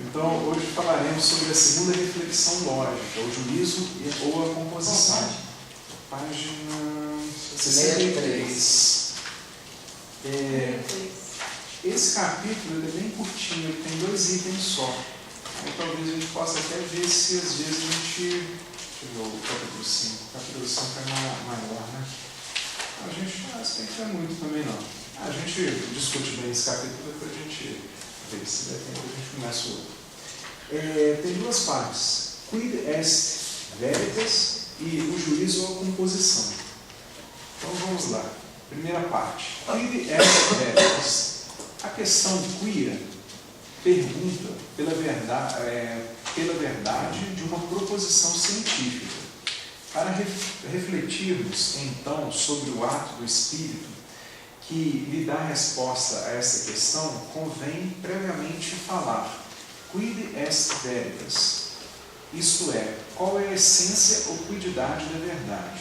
Então, hoje falaremos sobre a segunda reflexão lógica, o juízo ou a composição. Página 63. Esse capítulo é bem curtinho, ele tem 2 itens só. Aí talvez a gente possa até ver se às vezes a gente... Deixa eu ver o capítulo 5. O capítulo 5 é maior, né? A gente não tem muito também não. A gente discute bem esse capítulo, depois a gente vê se der tempo, a gente começa o outro. Tem 2 partes. Quid est veritas e o juízo ou a composição. Então vamos lá. Primeira parte. Quid est veritas. A questão quia pergunta pela verdade de uma proposição científica. Para refletirmos, então, sobre o ato do Espírito, que lhe dá resposta a essa questão, convém previamente falar quid est veritas, isto é, qual é a essência ou quididade da verdade.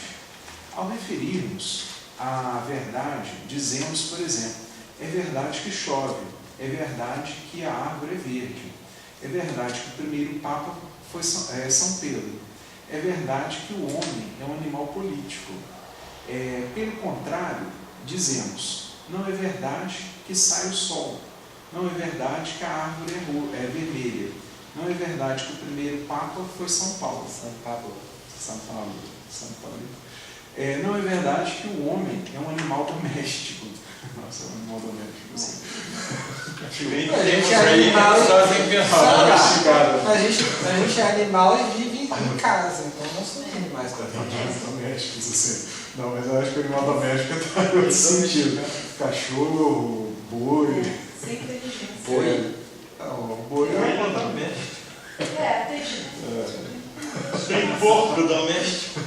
Ao referirmos à verdade, dizemos, por exemplo, é verdade que chove, é verdade que a árvore é verde, é verdade que o primeiro Papa foi São Pedro, é verdade que o homem é um animal político. Pelo contrário, dizemos, não é verdade que sai o sol, não é verdade que a árvore é vermelha, não é verdade que o primeiro Papa foi São Paulo. Não é verdade que o homem é um animal doméstico. Nossa, é um animal doméstico. Assim. A gente é animal é animal e vive em casa, então não somos animais domésticos, assim. Não, mas eu acho que o animal doméstico está em outro sentido, né? Cachorro, boi. Sem inteligência. Boi. Não, boi é um animal doméstico. Tem porco doméstico.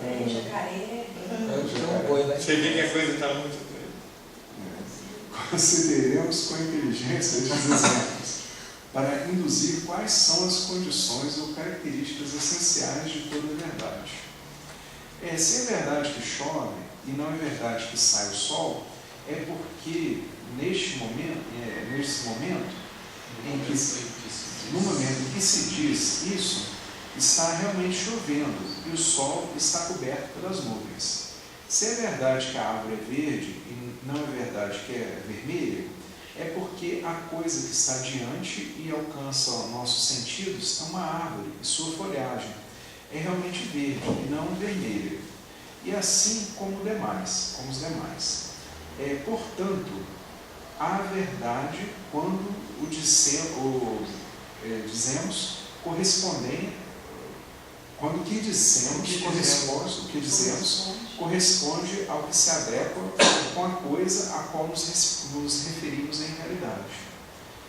Tem jacaré. Você vê que a coisa está muito... Consideremos com inteligência estes exemplos, para induzir quais são as condições ou características essenciais de toda a verdade. Se é verdade que chove e não é verdade que sai o sol, é porque no momento em que se diz isso, está realmente chovendo e o sol está coberto pelas nuvens. Se é verdade que a árvore é verde e não é verdade que é vermelha, é porque a coisa que está diante e alcança nossos sentidos é uma árvore e sua folhagem é realmente verde e não vermelha. E assim como os demais. Portanto, a verdade, quando dizemos correspondente. Quando o que dizemos corresponde ao que se adequa com a coisa a qual nos referimos em realidade.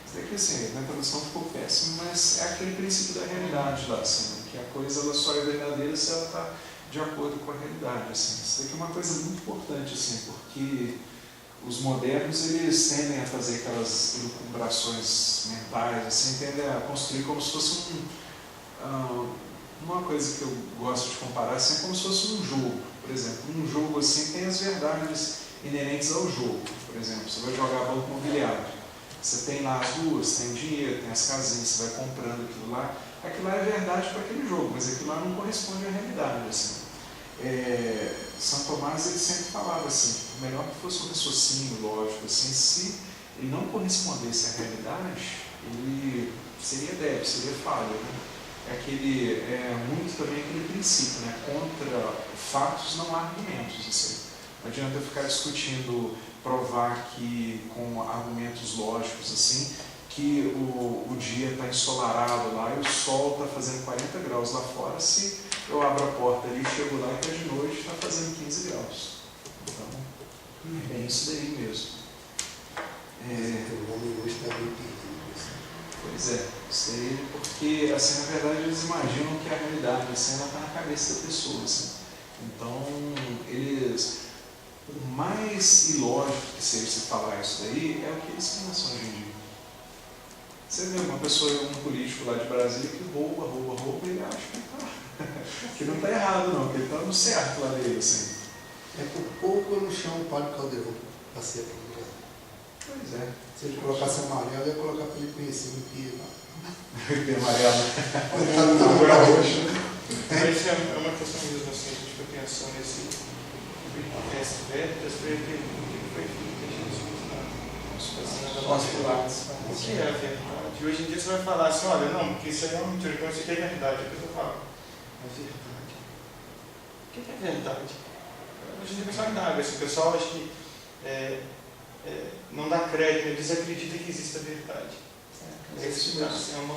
Isso daqui, assim, na tradução ficou péssimo, mas é aquele princípio da realidade lá, assim, que a coisa ela só é verdadeira se ela está de acordo com a realidade. Assim. Isso daqui é uma coisa muito importante, assim, porque os modernos eles tendem a fazer aquelas elucubrações mentais, assim, tendem a construir como se fosse uma coisa que eu gosto de comparar assim, é como se fosse um jogo. Por exemplo, um jogo assim tem as verdades inerentes ao jogo. Por exemplo, você vai jogar banco imobiliário. Você tem lá as ruas, tem dinheiro, tem as casinhas, você vai comprando aquilo lá. Aquilo lá é verdade para aquele jogo, mas aquilo lá não corresponde à realidade. Assim. São Tomás ele sempre falava assim, melhor que fosse um raciocínio lógico, assim, se ele não correspondesse à realidade, ele seria débil, seria falho, né? Muito também aquele princípio, né? Contra fatos não há argumentos. Assim. Não adianta eu ficar discutindo, provar que com argumentos lógicos assim, que o dia está ensolarado lá e o sol está fazendo 40 graus lá fora, se eu abro a porta ali, chego lá e está de noite, está fazendo 15 graus. Então, é isso daí mesmo. O homem hoje está bem perdido. Pois é, isso aí, porque, assim, na verdade, eles imaginam que a realidade, assim, ela está na cabeça da pessoa, assim. Então, o mais ilógico que seja se falar isso daí, é o que eles pensam hoje em dia. Você vê uma pessoa, um político lá de Brasília que rouba, e ele acha que não está errado, não, que ele está no certo lá dele, assim. Por pouco eu não chamo o Padre Caldeirão para ser aprovado. Pois é. Se ele colocasse amarelo, eu ia colocar para ele conhecer o IP. IP amarelo. Agora roxo. Mas é uma questão mesmo assim, a gente foi pensando nesse Veritas para entender o que foi feito em Jesus o que é a verdade? E hoje em dia você vai falar assim, olha, não, porque isso aí é uma mentira, então isso aqui é verdade. A pessoa fala, mas verdade? O que é verdade? Hoje em dia o pessoal indaga, assim, o pessoal acha que não dá crédito, eles acreditam que existe a verdade. É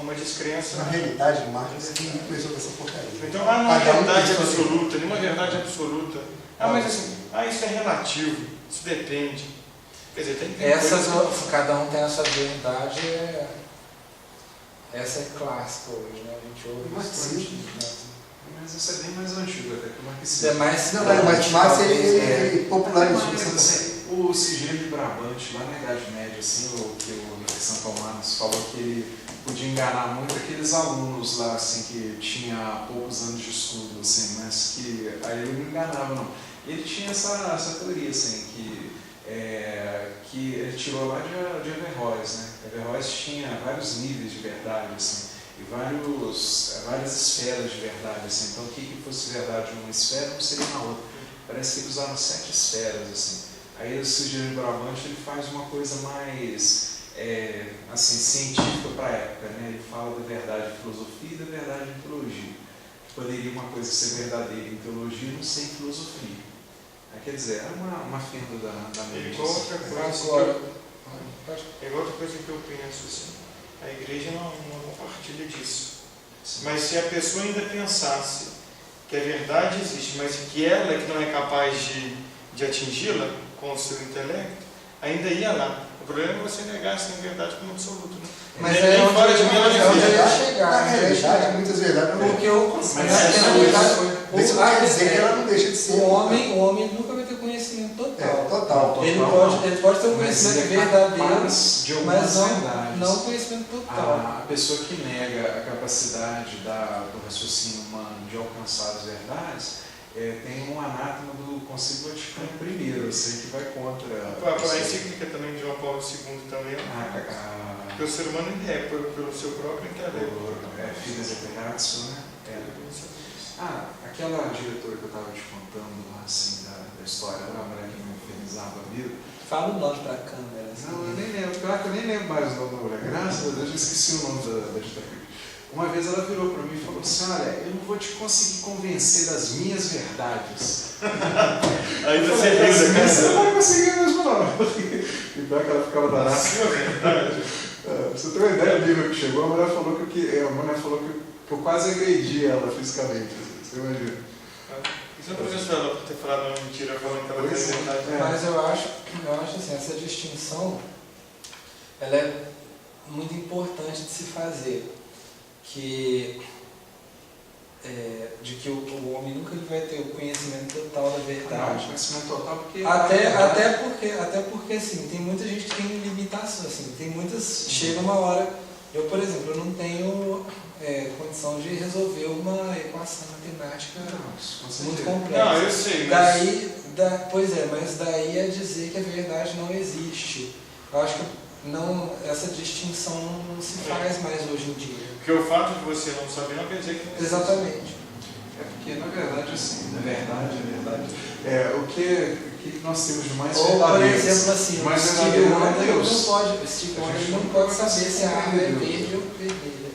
uma descrença. Na realidade, Marcos, quem começou com essa porcaria? Então, não é verdade absoluta, nenhuma verdade absoluta. Mas assim, isso é relativo, isso depende. Quer dizer, tem cada um tem a sua verdade, essa é clássica hoje, né? A gente ouve bastante. Mas isso é bem mais antigo até que o Marx. É mais. Não, mas Marx ele popularizou assim, o Sigilo de Brabante, lá na Idade Média, assim, o que o São Paulo falou que ele podia enganar muito aqueles alunos lá, assim, que tinha poucos anos de estudo, assim, mas que aí ele não enganava, não. Ele tinha essa teoria, assim, que ele tirou lá de Averroes, né? Averroes tinha vários níveis de verdade, assim, e várias esferas de verdade, assim. Então, o que fosse verdade numa esfera não seria na outra. Parece que ele usava 7 esferas, assim. Aí o Sigilo de Brabante ele faz uma coisa mais assim, científica para a época, né? Ele fala da verdade em filosofia e da verdade em teologia. Poderia uma coisa ser verdadeira em teologia e não ser em filosofia. Quer dizer, é uma fenda da mente. É outra coisa que eu penso, assim, a igreja não compartilha disso. Sim. Mas se a pessoa ainda pensasse que a verdade existe, mas que ela que não é capaz de atingi-la com o seu intelecto, ainda ia lá. O problema é você negar essa verdade como absoluto, né? Mas aí fora de mim ela ia chegar. Na realidade, muitas verdades não. Porque isso não quer dizer que ela não deixa de ser. O homem nunca vai ter conhecimento total. Total. Ele pode ter um conhecimento verdadeiro, mas não conhecimento total. A pessoa que nega a capacidade do raciocínio humano de alcançar as verdades tem um anátema do Concílio Vaticano I, assim, que vai contra. A encíclica também de João Paulo II também. Porque o ser humano pelo seu próprio intelecto. Fides et ratio, né? Aquela diretora que eu estava te contando lá, assim, da história, a mulher que me infernizava a vida. Fala o nome para a câmera. Assim. Não, eu nem lembro, pior que eu nem lembro mais o nome da mulher. Graças a Deus, eu esqueci o nome da diretora. Uma vez ela virou para mim e falou assim, olha, eu não vou te conseguir convencer das minhas verdades. Aí você riu, né? Você não vai conseguir mesmo não. Então ela ficava danada. Pra você ter uma ideia do nível que chegou, a mulher falou que eu quase agredi ela fisicamente. Você imagina. Você não precisa ela por ter falado uma mentira, falando que ela tem verdade. Mas eu acho assim, essa distinção ela é muito importante de se fazer. De que o homem nunca vai ter o conhecimento total da verdade. Conhecimento total porque... Até porque assim, tem muita gente que tem limitações, assim, tem muitas... Chega uma hora... Eu, por exemplo, eu não tenho condição de resolver uma equação matemática muito complexa. Não, eu sei, mas... mas daí é dizer que a verdade não existe. Eu acho que essa distinção não se faz mais hoje em dia. Porque o fato de você não saber não quer dizer que não existe. Exatamente. Porque, na verdade, assim, a verdade, o que nós temos de mais verdadeiro. Ou, por exemplo, assim, mais Steve Wonder não pode saber se a árvore é verde ou vermelha.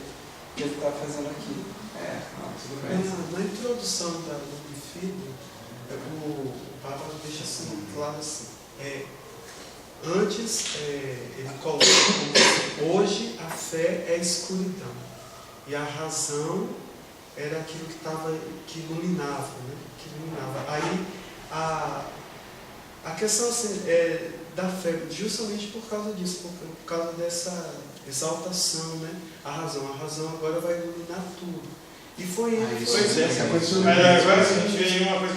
Que ele está fazendo aqui. Tudo bem. Na introdução do Bifido, o Papa deixa assim, claro assim. Antes, ele coloca como hoje a fé é escuridão e a razão era aquilo que iluminava, né? Que iluminava. Aí a questão assim, da fé, justamente por causa disso, por causa dessa exaltação, né? A razão agora vai iluminar tudo. E foi ele. Agora a gente vê uma coisa.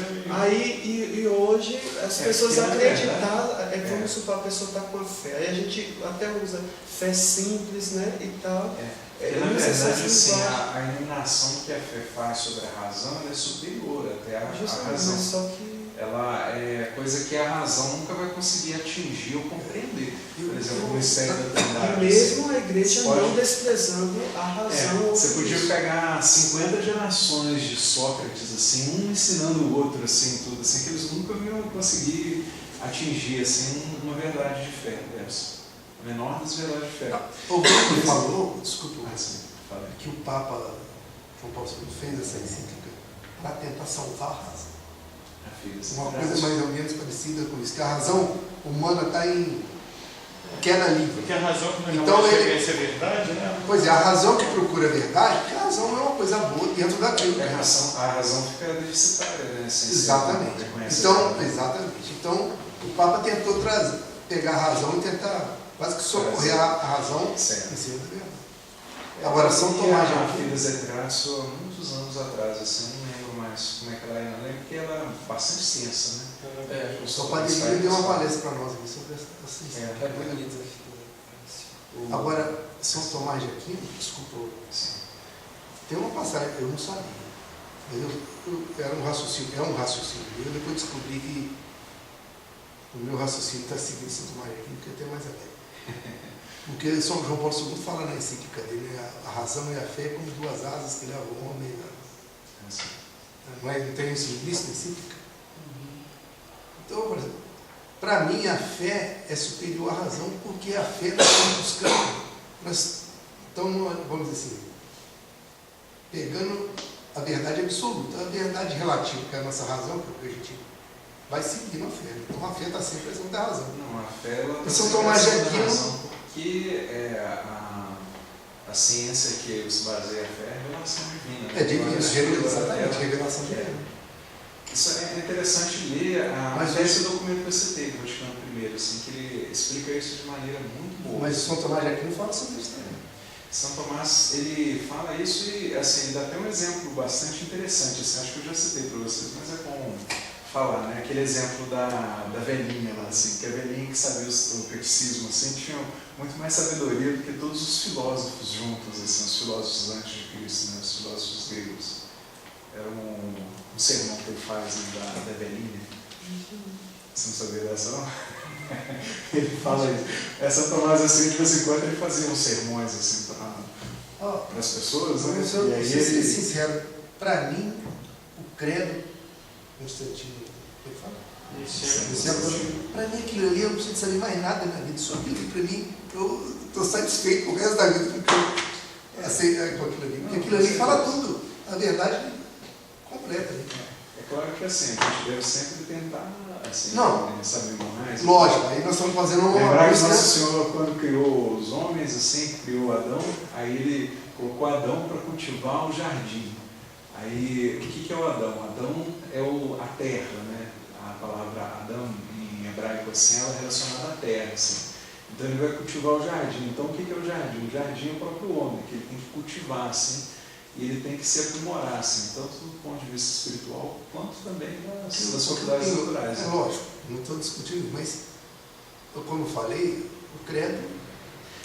E hoje as pessoas acreditaram, vamos supor, a pessoa está com a fé. Aí a gente até usa fé simples, né? E tal. Na verdade, assim, a iluminação que a fé faz sobre a razão é superior até a razão. Só que... Ela é coisa que a razão nunca vai conseguir atingir ou compreender. Por exemplo, o mistério da Trindade. E mesmo a igreja Pode- não desprezando a razão. Você podia pegar 50 gerações de Sócrates, assim, um ensinando o outro, assim, tudo, assim, que eles nunca iam conseguir atingir, assim, uma verdade de fé dessa. A menor das verdades de fé. O Bruno falou, desculpa, Assim, fala aí. que o Papa João Paulo II fez essa encíclica para tentar salvar a razão. A filha, assim, Uma coisa mais ou menos parecida com isso, que a razão humana está em queda livre. Porque a razão que nós Então, chamamos de ele- experiência é verdade, né? Pois é, a razão que procura a verdade, porque a razão é uma coisa boa dentro daquilo. A razão fica deficitária, né? Exatamente. Então, o Papa tentou pegar a razão e tentar quase que socorrer a razão Certo. em cima da verdade. Agora, São Tomás de a Aquino. filha Zetratio, há muitos anos atrás, assim, não lembro mais como é que ela é, não lembro, porque ela é bastante extensa, né? É, O São Padre Emílio deu uma palestra para nós aqui sobre essa é bonito. Agora, São Tomás de Aquino, desculpa, tem uma passagem, eu não sabia, mas era um raciocínio, eu depois descobri que o meu raciocínio está seguindo São Tomás de Aquino, que eu tenho mais a ver. Porque São João Paulo II fala na encíclica dele, a razão e a fé como duas asas que levam o homem. Não tem isso implícito na encíclica? Então, por exemplo, para mim a fé é superior à razão, porque a fé nós estamos buscando. Então, vamos dizer assim, pegando a verdade absoluta, a verdade relativa, que é a nossa razão, porque a gente vai seguindo a fé. Então a fé está sempre acima da razão. Não, a fé ela E está São sempre Tomás de acima da Aquino- razão, porque a ciência que se baseia a fé é a revelação divina. né? É divina, exatamente, Ela- revelação divina. Isso é interessante ler Mas esse documento que eu citei, do Vaticano I, assim, que ele explica isso de maneira muito boa. Mas São Tomás de Aquino fala sobre isso também. São Tomás, ele fala isso e, assim, ele dá até um exemplo bastante interessante, assim, acho que eu já citei para vocês, mas é bom falar, né? Aquele exemplo da velhinha lá, assim, que a velhinha que sabia o catecismo, assim, tinha muito mais sabedoria do que todos os filósofos juntos, assim, os filósofos antes de Cristo, né? Os filósofos gregos. Era um sermão que ele faz, né, da velhinha. Você não sabia dessa, não? Ele fala isso. Essa Tomás, assim, de vez em quando ele fazia uns sermões, assim, para as pessoas, né? Mas eu E aí preciso ser ele... sincero, para mim, o credo, Constantino, foi falar. Para mim aquilo ali, eu não preciso saber mais nada na vida. Isso aqui, para mim, eu estou satisfeito com o resto da vida porque eu aceito com aquilo ali. Porque aquilo ali fala tudo, a verdade completa. Né? É claro que assim, a gente deve sempre tentar assim, Não. saber mais. Lógico, aí nós estamos fazendo uma Lembrar que busca. Nosso Senhor, quando criou os homens, assim, criou Adão, aí ele colocou Adão para cultivar o jardim. Aí, o que é o Adão? Adão é a terra, né? A palavra Adão, em hebraico, assim, ela é relacionada à terra, assim. Então ele vai cultivar o jardim. Então o que é o jardim? O jardim é o próprio homem, que ele tem que cultivar, assim, e ele tem que se aprimorar, assim, tanto do ponto de vista espiritual, quanto também das faculdades naturais. É lógico, não estou discutindo, mas eu, como falei, o credo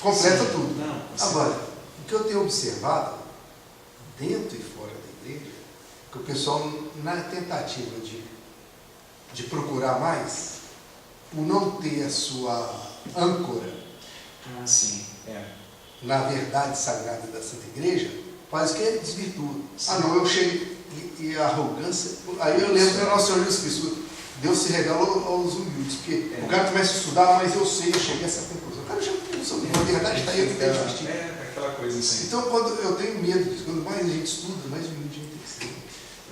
completa Sim. tudo. Não, assim, Agora, o que eu tenho observado, dentro e fora da igreja, que o pessoal, na tentativa de procurar mais, por não ter a sua âncora sim, na verdade sagrada da Santa Igreja, faz que ele desvirtua. Sim. Ah, não, eu chego e a arrogância. Aí eu lembro do nosso Senhor Jesus Cristo. Deus se revela aos humildes, porque o cara começa a estudar, mas eu sei, eu cheguei a essa conclusão. O cara já pensou, a verdade está aí, eu não tenho justiça. É aquela coisa assim. Então, quando eu tenho medo disso, quando mais a gente estuda, mais humilde a gente tem que ser.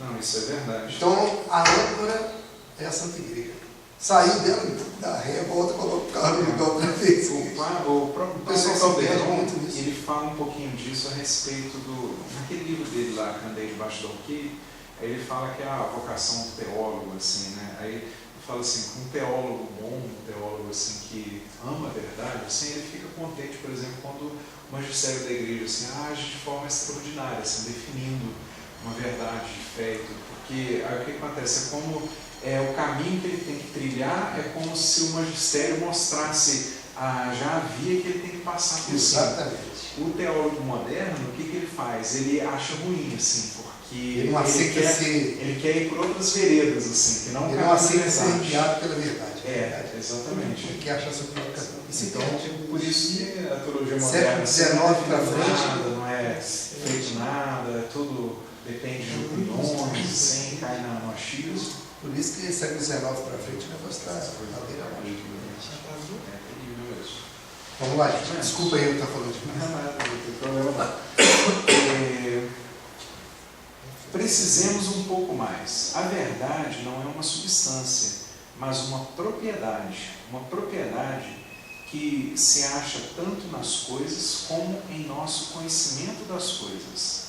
Não, isso é verdade. Então, a âncora é a Santa Igreja. Saiu dela, dá ré, volta, coloca o carro no lugar outra vez. O próprio O pessoal Padre se perde Caldeirão, muito nisso. ele fala um pouquinho disso a respeito naquele livro dele lá, Candeia Debaixo do Alqueire, aí ele fala que é a vocação do teólogo, assim, né? Aí ele fala assim, um teólogo bom, um teólogo assim, que ama a verdade, assim, ele fica contente, por exemplo, quando o magistério da igreja assim, age de forma extraordinária, assim, definindo uma verdade de fé e tudo, porque aí o que acontece? É como o caminho que ele tem que trilhar, é como se o magistério mostrasse já a via que ele tem que passar por cima. Exatamente. O teólogo moderno, o que ele faz? Ele acha ruim, assim, porque Ele não aceita ele quer ir por outras veredas, assim, que não Ele não aceita ser guiado pela verdade. exatamente. Ele quer achar seu próprio caminho. Isso Então, por isso que a teologia século moderna XIX para frente, nada, não é feito nada, tudo depende de opiniões, sem cair no achismo. por isso que século XIX para frente o negócio está ladeira abaixo. É terrível isso. Vamos lá, gente. Desculpa aí eu estar falando demais. Não, nada, não tem problema não. Precisemos um pouco mais. A verdade não é uma substância, mas uma propriedade. Uma propriedade que se acha tanto nas coisas como em nosso conhecimento das coisas.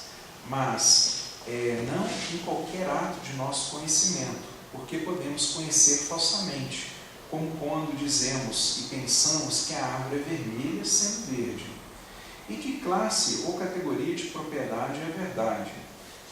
Mas não em qualquer ato de nosso conhecimento, porque podemos conhecer falsamente, como quando dizemos e pensamos que a árvore é vermelha sendo verde. E que classe ou categoria de propriedade é verdade?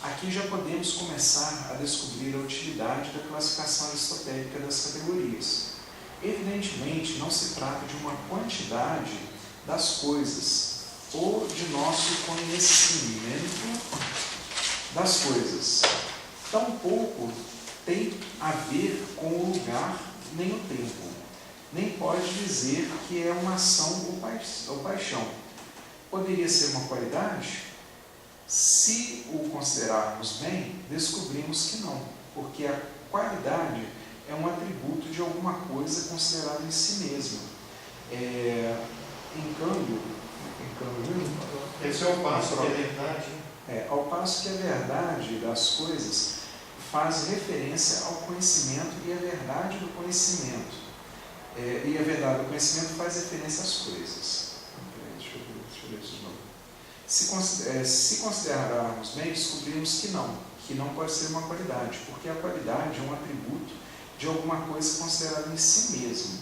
Aqui já podemos começar a descobrir a utilidade da classificação aristotélica das categorias. Evidentemente, não se trata de uma quantidade das coisas ou de nosso conhecimento das coisas. Tampouco tem a ver com o lugar nem o tempo. Nem pode dizer que é uma ação ou paixão. Poderia ser uma qualidade? Se o considerarmos bem, descobrimos que não, porque a qualidade é um atributo de alguma coisa considerada em si mesma. Esse é o passo que é verdade. Ao passo que a verdade das coisas faz referência ao conhecimento e a verdade do conhecimento. E a verdade do conhecimento faz referência às coisas. Deixa eu ver isso de novo. Se considerarmos bem, descobrimos que não pode ser uma qualidade, porque a qualidade é um atributo de alguma coisa considerada em si mesmo.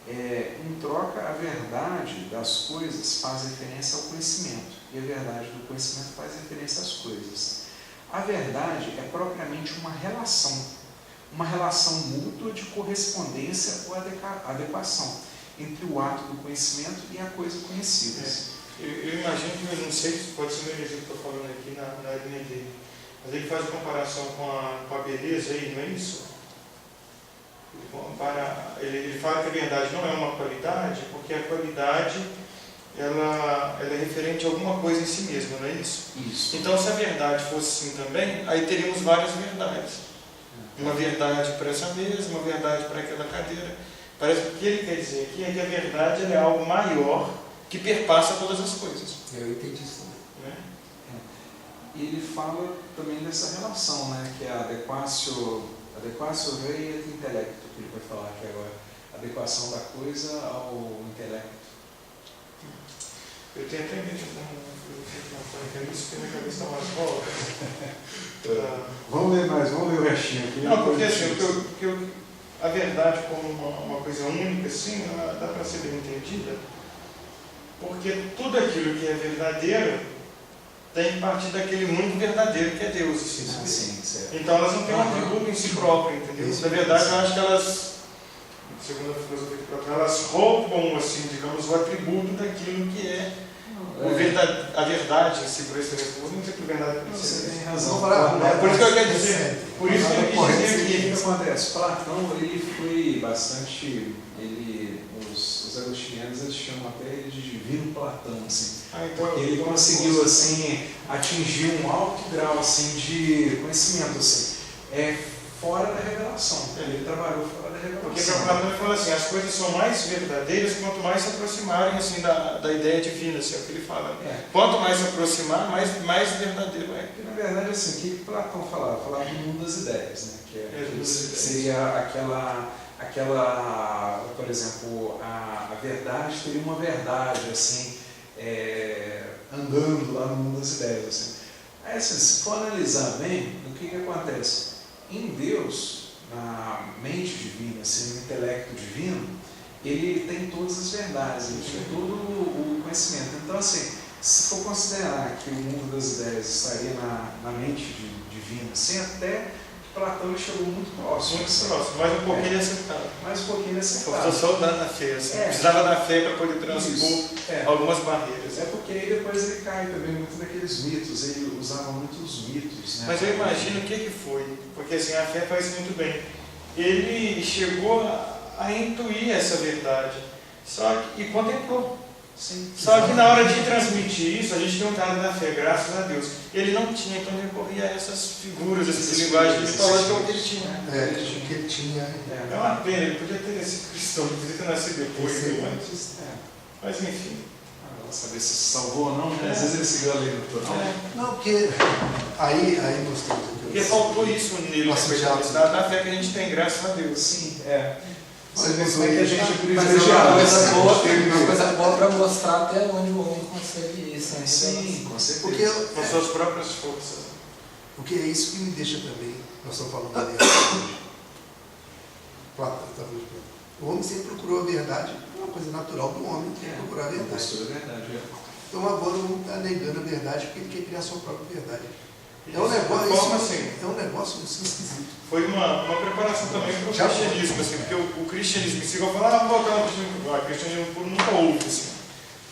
Em troca, a verdade das coisas faz referência ao conhecimento, e a verdade do conhecimento faz referência às coisas. A verdade é propriamente uma relação mútua de correspondência ou adequação entre o ato do conhecimento e a coisa conhecida. Eu imagino que, eu não sei se pode ser o exemplo que eu estou falando aqui na linha dele, mas ele faz comparação com a beleza aí, não é isso? Ele fala que a verdade não é uma qualidade, porque a qualidade ela é referente a alguma coisa em si mesma, não é isso? Isso. Então, se a verdade fosse assim também, aí teríamos várias verdades. Uma verdade para essa mesa, uma verdade para aquela cadeira. Parece que o que ele quer dizer aqui é que a verdade ela é algo maior que perpassa todas as coisas. Eu entendi isso. Né? E ele fala também dessa relação, né, que é a adequatio rei et intellecto, que ele vai falar aqui agora. Adequação da coisa ao intelecto. Eu tenho até medo de não isso, porque minha cabeça está mais volta. Vamos ler o restinho aqui. Não, porque assim, a verdade como uma coisa única, assim, dá para ser bem entendida, porque tudo aquilo que é verdadeiro tem que partir daquele único verdadeiro que é Deus. Assim, sim, certo. então elas não têm um atributo em si próprio, entendeu? Na verdade, eu acho que elas, segundo a filosofia de Platão, elas roubam, assim, digamos, o atributo daquilo que é a verdade em si, por esse tempo. Não sei que verdade é isso. Você tem razão. Por isso que eu quero dizer, por isso que eu quis dizer O que aqui. acontece? Platão, ele foi bastante, os agostinianos, eles chamam até ele de divino Platão, assim. Então, Ele conseguiu, assim, atingir um alto grau, assim, de conhecimento, assim, fora da revelação. Ele trabalhou fora da revelação. porque para Platão ele fala assim, as coisas são mais verdadeiras quanto mais se aproximarem, assim, da ideia divina, assim, é o que ele fala. Quanto mais se aproximar, mais verdadeiro é. Porque, na verdade, assim, o que Platão falava? Falava do mundo das ideias, né? Que seria aquela, por exemplo, a verdade teria uma verdade, assim, andando lá no mundo das ideias, assim. Aí, assim, se for analisar bem, o que acontece? Em Deus, na mente divina, assim, no intelecto divino, ele tem todas as verdades, ele tem todo o conhecimento. Então, assim, se for considerar que o mundo das ideias estaria na mente divina, assim, até Platão ele chegou muito próximo. Muito próximo, mas um pouquinho acertado. Mais um pouquinho acertado. Faltou só dar na fé, assim. Precisava da fé para poder transpor algumas barreiras. Porque aí depois ele cai também muito naqueles mitos, ele usava muitos mitos, né? Mas eu imagino o que foi, porque assim, a fé faz muito bem. Ele chegou a intuir essa verdade, E contemplou. Sim. Só que na hora de transmitir isso, a gente tem um dado da fé, graças a Deus. Ele não tinha, então recorria a essas figuras, essas linguagens mitológicas que ele tinha. Que ele tinha. É uma pena, ele podia ter sido cristão, podia ter nascido depois, mas enfim. Saber se salvou ou não, né? Às vezes ele seguiu a lei natural. Não, porque aí nós temos aqui. Porque faltou isso nele, na fé que a gente tem, graças a Deus. Sim, Você vê como é que a gente é Mas é privilegiado. uma coisa boa para mostrar até onde o homem consegue isso. Né? Sim, com certeza. Porque Com suas próprias forças. Porque é isso que me deixa também. Nós estamos falando da verdade hoje. Platão está falando de Platão. O homem sempre procurou a verdade, é uma coisa natural do homem, procurar a verdade. Postura é verdade, Então agora o homem está negando a verdade porque ele quer criar a sua própria verdade. É um negócio assim, esquisito. Foi uma preparação também para o cristianismo, assim, porque o cristianismo em si, eu falo, vamos voltar ao cristianismo. O cristianismo puro nunca houve, assim.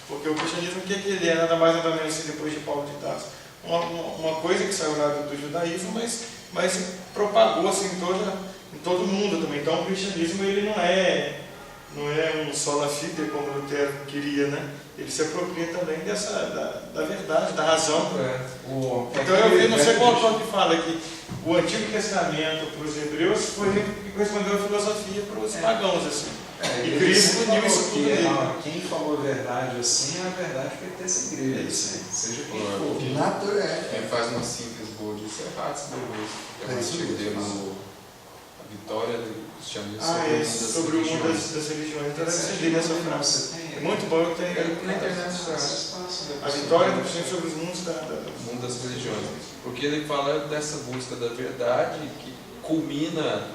Porque o cristianismo, o que ele é? Nada mais nada menos assim, depois de Paulo de Tarso. Uma coisa que saiu lá do judaísmo, mas se propagou assim, em todo mundo também. Então o cristianismo ele não é um sola fide, como Lutero queria, né? Ele se apropria também da verdade, da razão. Então eu vi, não sei qual autor que fala que o Antigo Testamento para os hebreus foi que correspondeu à filosofia para os pagãos, assim. E Cristo uniu isso tudo nele. Quem falou a verdade assim é a verdade que pertence à igreja, assim, seja quem for. Quem faz uma síntese boa disso é Ratzinger, deu a vitória do cristianismo sobre o mundo das religiões. Então deve ser dele essa frase. É muito bom, eu tenho na internet a vitória do cristianismo sobre os mundos mundo das religiões. Porque ele fala dessa busca da verdade que culmina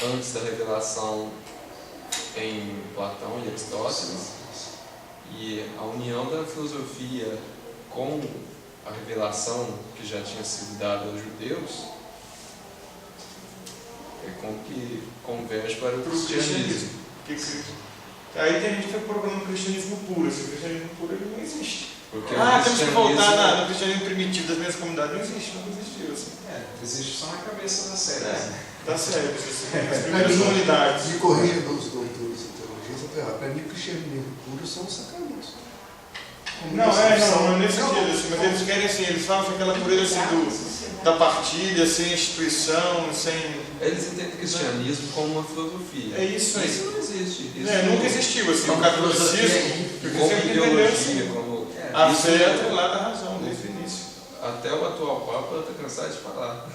antes da revelação em Platão e Aristóteles, e a união da filosofia com a revelação que já tinha sido dada aos judeus é com que converge para o cristianismo. Aí tem gente que foi procurando o cristianismo puro. Esse cristianismo puro ele não existe. Porque temos que voltar no cristianismo primitivo das mesmas comunidades. Não existe, nunca existiu. Assim. Existe só na cabeça da série. Da série, assim, as primeiras comunidades. Me corrija dos doutores de teologia, se eu estou errado. Para mim, o cristianismo puro são os sacramentos. Não é nesse sentido, assim, mas eles querem assim, eles falam que aquela pureza assim, da partilha, sem instituição, sem. Eles entendem o cristianismo como uma filosofia. É isso aí. Isso não existe. Nunca existiu assim, o catolicismo, porque como sempre ideologia, assim, como. A fé é atrelada à razão, desde o início. Até o atual Papa está cansado de falar.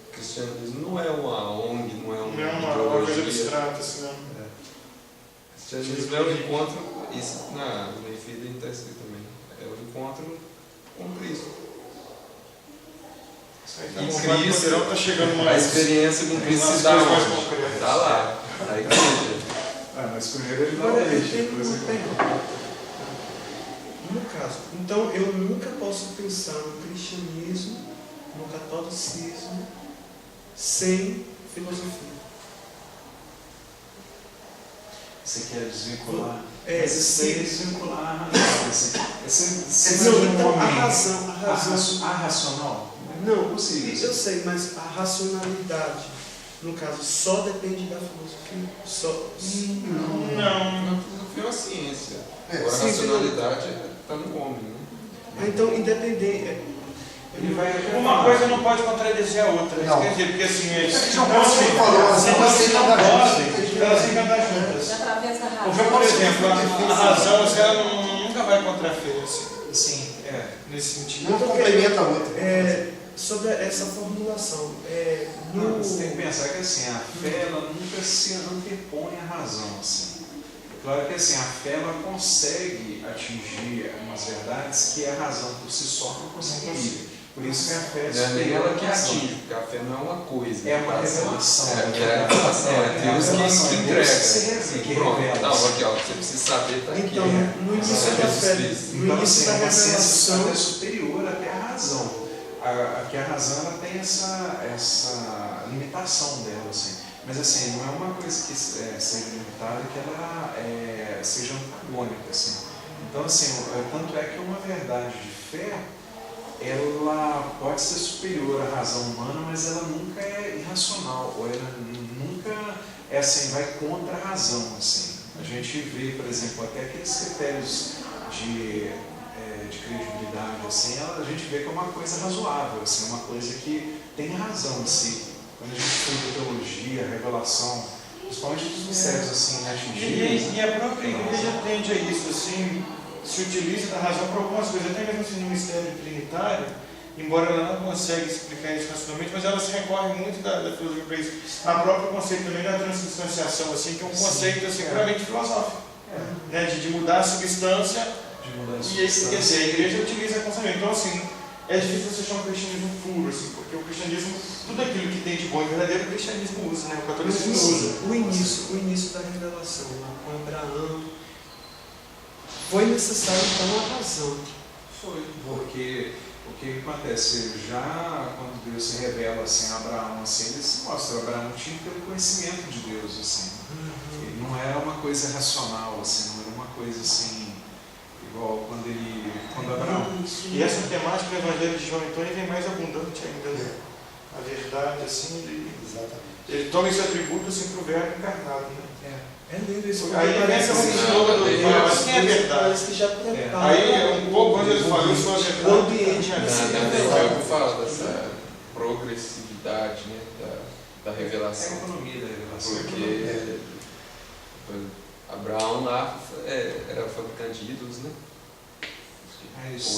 O cristianismo não é uma ONG, não é uma coisa abstrata, assim, não. O cristianismo é o encontro, isso na Efida está escrito também, é o encontro com Cristo. E Cristo, tá chegando a experiência com Cristo se dá onde? Está lá, na igreja. Mas primeiro ele não deixa. No caso, então eu nunca posso pensar no cristianismo, no catolicismo, sem filosofia. Você quer desvincular? Sem desvincular a razão. Arracional? Não, possível. Eu sei, mas a racionalidade, no caso, só depende da filosofia? Não, a filosofia é uma ciência. Agora a racionalidade está no homem, né? Então, independente. Uma coisa não pode contradizer a outra. Não. Quer dizer, porque assim, Elas têm que andar juntas. Através da razão. Porque, por exemplo, a razão assim, ela nunca vai contra a fé, assim. Sim, nesse sentido. Não complementa a outra. Sobre essa formulação, você tem que pensar que assim, a fé ela nunca se antepõe à razão. Assim. Claro que assim, a fé ela consegue atingir umas verdades que a razão por si só não conseguiria. Por isso que a fé Não é nem ela que atinge, porque a fé não é uma coisa. É uma revelação. Deus que entrega. Que Pronto, revela. não, aqui, ó, você precisa saber, está aqui. Então, no início da fé, no início da revelação, é superior até a razão. Que a razão ela tem essa limitação dela, assim. Mas assim, não é uma coisa que seja limitada que ela seja antagônica, assim. Então assim, tanto é que uma verdade de fé ela pode ser superior à razão humana, mas ela nunca é irracional, ou ela nunca vai contra a razão, assim. A gente vê, por exemplo, até aqueles critérios de credibilidade, assim, a gente vê que é uma coisa razoável, assim, uma coisa que tem razão em si. Quando a gente estuda teologia, revelação, principalmente dos mistérios assim, inatingíveis. E a própria igreja tende a isso, assim, se utiliza da razão para algumas coisas, até mesmo assim no mistério trinitário, embora ela não consiga explicar isso racionalmente, mas ela se recorre muito da filosofia para isso. A própria conceito também da transubstanciação, assim, que é um conceito assim, puramente filosófico, né, de mudar a substância, e esse, a igreja utiliza constantemente. Então, assim, é difícil você chamar o cristianismo puro, assim, porque o cristianismo, tudo aquilo que tem de bom e verdadeiro, o cristianismo usa, né? O catolicismo usa. O início da revelação, lá com Abraão, foi necessário então a razão. Foi, porque o que acontece? Já quando Deus se revela assim, a Abraão, assim, ele se mostra, Abraão tinha pelo conhecimento de Deus, assim. Ele não era uma coisa racional, assim, não era uma coisa assim, igual quando Abraão... E essa temática do Evangelho de João Antônio vem mais abundante ainda, né? A verdade, assim, ele toma esse atributo assim para o verbo encarnado, né? É lindo isso. Aí começa esse slogan do Evangelho, mas quem é verdade? Parece que já prepara. Aí um pouco quando ele fala, eu sou a verdade. O ambiente eu falo dessa progressividade, né, da É a revelação. economia da revelação. Porque Abraão lá era fabricante de ídolos, né?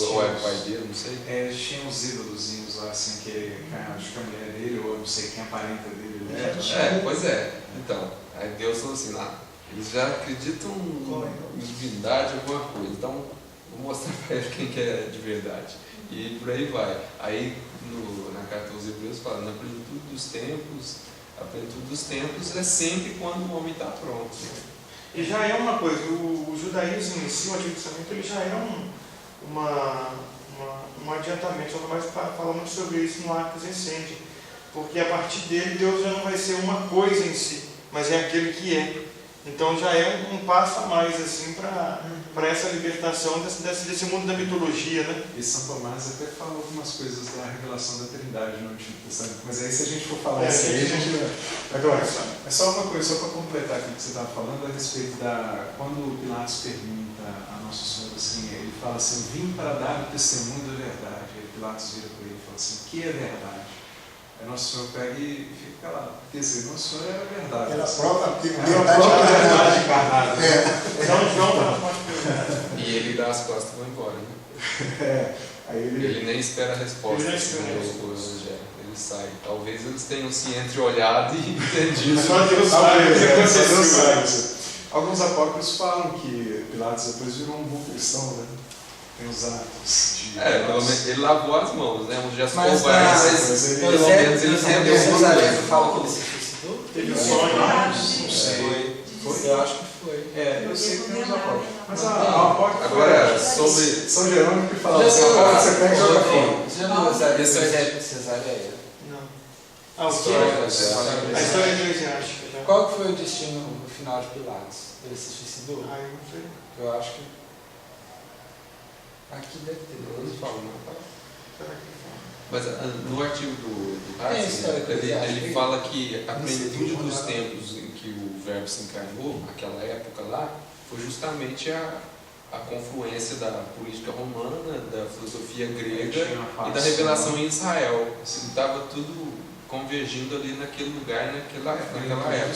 Ou é pai dele, não sei. Tinha uns ídolozinhos lá, assim, que acho que a mulher dele, ou eu não sei quem aparenta dele. Pois é. Então, aí Deus falou assim, eles já acreditam em divindade, alguma coisa. Então, vou mostrar para eles quem que é de verdade. E por aí vai. Aí, na carta aos Hebreus, fala, na plenitude dos tempos, a plenitude dos tempos é sempre quando o homem está pronto. Né? E já é uma coisa, o judaísmo em si, o Antigo Testamento, ele já é um adiantamento. Só mais fala muito sobre isso no Arcos Recente, porque a partir dele Deus já não vai ser uma coisa em si, mas é aquele que é. Então já é um passo a mais assim para essa libertação desse mundo da mitologia, né? E São Tomás até falou algumas coisas da revelação da Trindade no Antigo Testamento, mas aí se a gente for falar isso aí, a gente vai... Agora, é só uma coisa, só para completar aquilo que você estava falando a respeito quando Pilatos pergunta a Nosso Senhor assim, ele fala assim, vim para dar o testemunho da verdade. Aí Pilatos vira para ele e fala assim, o que é verdade? Aí Nosso Senhor pega e fica lá, porque assim, Nosso Senhor era a verdade. Era a prova que verdade encarnada. E ele dá as costas e vai embora, né? Aí ele nem espera a resposta do Evangelho. Ele sai. Talvez eles tenham se entreolhado e entendido. Só Deus sabe o que aconteceu. Alguns apócrifos falam que Pilatos depois virou um bom cristão, né? Tem os atos de... pelo menos ele lavou as mãos, né? Uns já se Mas pelo menos ele entendeu alguma coisa. Fala que ele se suicidou? Teve um sonho, Não sei. Foi? Eu acho que foi. Eu sei que tem os apócrifos. Mas a apócrifo Agora, sobre... São Jerônimo que fala assim, você pega e joga fora. Já viu o Cesareia? Não. A história eclesiástica. Qual que foi o destino final de Pilatos? Ele se suicidou? Eu não sei. Eu acho que... Aqui deve ter. Não falo, não. Será que Mas no artigo do Ratzinger, ele fala que a plenitude dos tempos em que o Verbo se encarnou, naquela época lá, foi justamente a confluência da política romana, da filosofia grega e da revelação em Israel. Estava tudo convergindo ali naquele lugar, naquela época.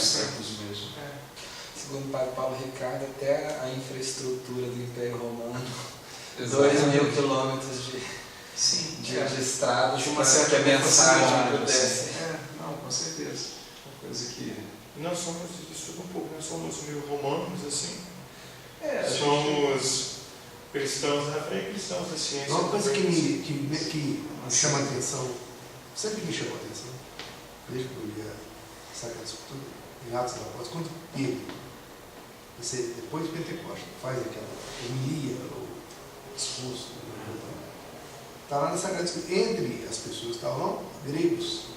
Segundo o padre Paulo Ricardo, até a infraestrutura do Império Romano, Exatamente. 2.000 quilômetros de estrada, de uma certa que a mensagem pudesse. Não, com certeza. Uma coisa que... nós somos, estuda um pouco, nós somos meio romanos, assim. a Somos cristãos da fé e cristãos da ciência. Uma coisa que também. me chama a atenção, sempre me chamou a atenção, desde que eu li a Sagrada Escritura, em Atos dos Apóstolos, quando Pedro, depois de Pentecostes, faz aquela homilia, o discurso, está lá na Sagrada Escritura, entre as pessoas que estavam lá, gregos.